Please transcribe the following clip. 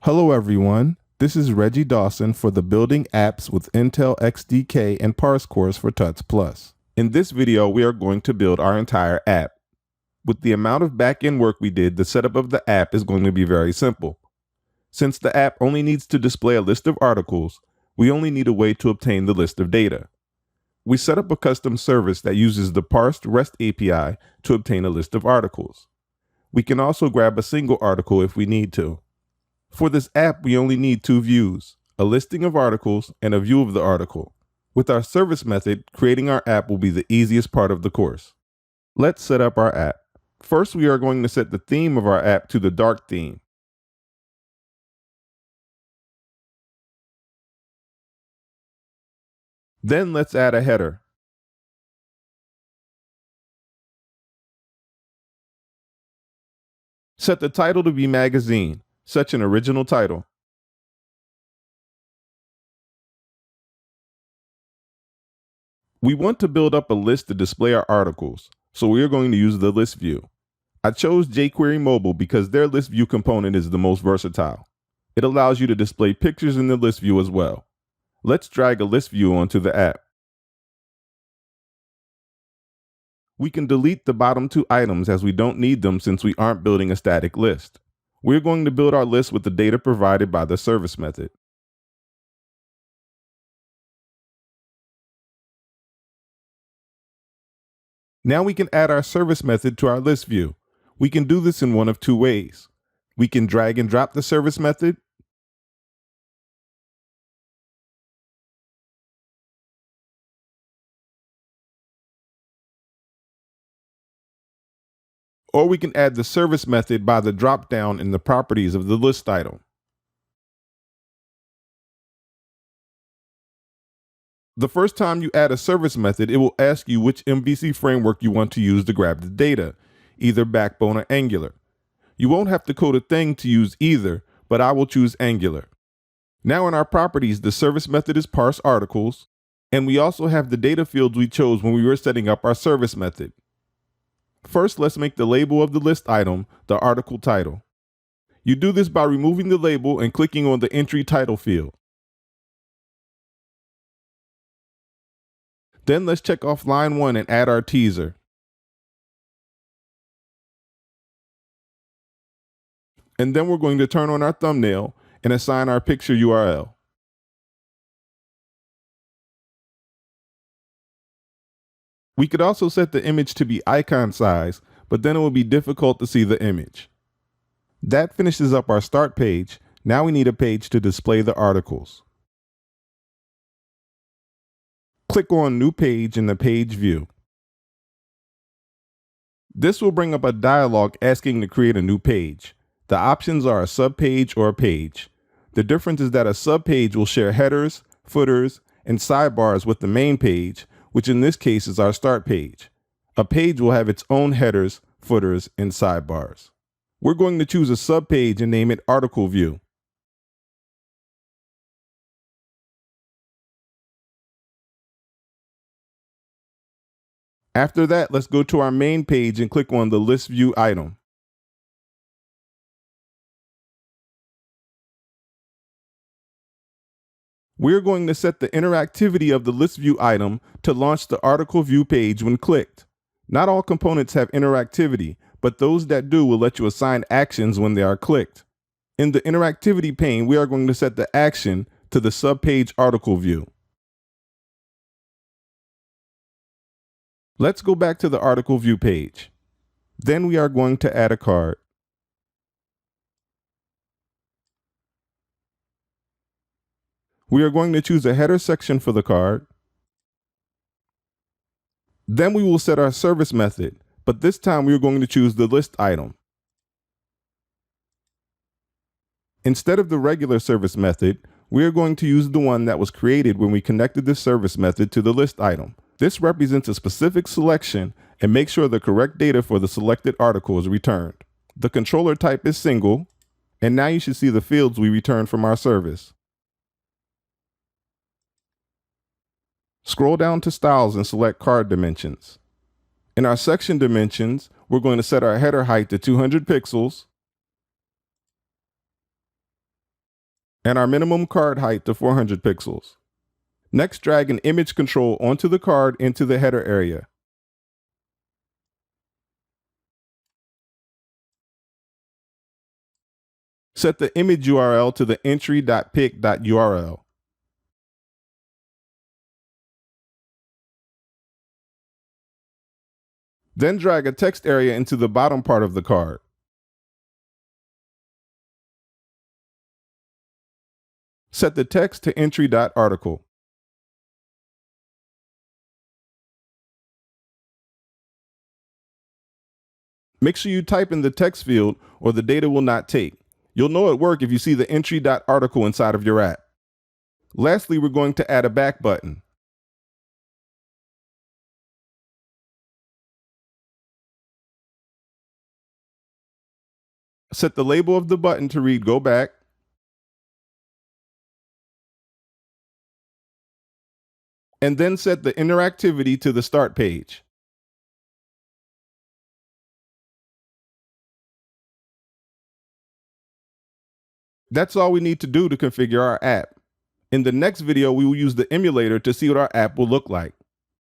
Hello everyone, this is Reggie Dawson for the Building Apps with Intel XDK and Parse course for Tuts Plus. In this video, we are going to build our entire app. With the amount of back-end work we did, the setup of the app is going to be very simple. Since the app only needs to display a list of articles, we only need a way to obtain the list of data. We set up a custom service that uses the parsed REST API to obtain a list of articles. We can also grab a single article if we need to. For this app, we only need two views, a listing of articles and a view of the article. With our service method, creating our app will be the easiest part of the course. Let's set up our app. First, we are going to set the theme of our app to the dark theme. Then let's add a header. Set the title to be Magazine, such an original title. We want to build up a list to display our articles, so we are going to use the list view. I chose jQuery Mobile because their list view component is the most versatile. It allows you to display pictures in the list view as well. Let's drag a list view onto the app. We can delete the bottom two items as we don't need them since we aren't building a static list. We're going to build our list with the data provided by the service method. Now we can add our service method to our list view. We can do this in one of two ways. We can drag and drop the service method, or we can add the service method by the drop-down in the properties of the list item. The first time you add a service method, it will ask you which MVC framework you want to use to grab the data, either Backbone or Angular. You won't have to code a thing to use either, but I will choose Angular. Now in our properties, the service method is parse articles, and we also have the data fields we chose when we were setting up our service method. First, let's make the label of the list item the article title. You do this by removing the label and clicking on the entry title field. Then let's check off line 1 and add our teaser. And then we're going to turn on our thumbnail and assign our picture URL. We could also set the image to be icon size, but then it will be difficult to see the image. That finishes up our start page. Now we need a page to display the articles. Click on New Page in the page view. This will bring up a dialog asking to create a new page. The options are a subpage or a page. The difference is that a subpage will share headers, footers, and sidebars with the main page, which in this case is our start page. A page will have its own headers, footers, and sidebars. We're going to choose a subpage and name it Article View. After that, let's go to our main page and click on the List View item. We're going to set the interactivity of the List View item to launch the Article View page when clicked. Not all components have interactivity, but those that do will let you assign actions when they are clicked. In the interactivity pane, we are going to set the action to the subpage Article View. Let's go back to the Article View page. Then we are going to add a card. We are going to choose a header section for the card. Then we will set our service method, but this time we are going to choose the list item. Instead of the regular service method, we are going to use the one that was created when we connected the service method to the list item. This represents a specific selection and makes sure the correct data for the selected article is returned. The controller type is single, and now you should see the fields we returned from our service. Scroll down to Styles and select Card Dimensions. In our section dimensions, we're going to set our header height to 200 pixels and our minimum card height to 400 pixels. Next, drag an image control onto the card into the header area. Set the image URL to the entry.pic.url. Then drag a text area into the bottom part of the card. Set the text to entry.article. Make sure you type in the text field or the data will not take. You'll know it worked if you see the entry.article inside of your app. Lastly, we're going to add a back button. Set the label of the button to read Go Back. And then set the interactivity to the start page. That's all we need to do to configure our app. In the next video, we will use the emulator to see what our app will look like.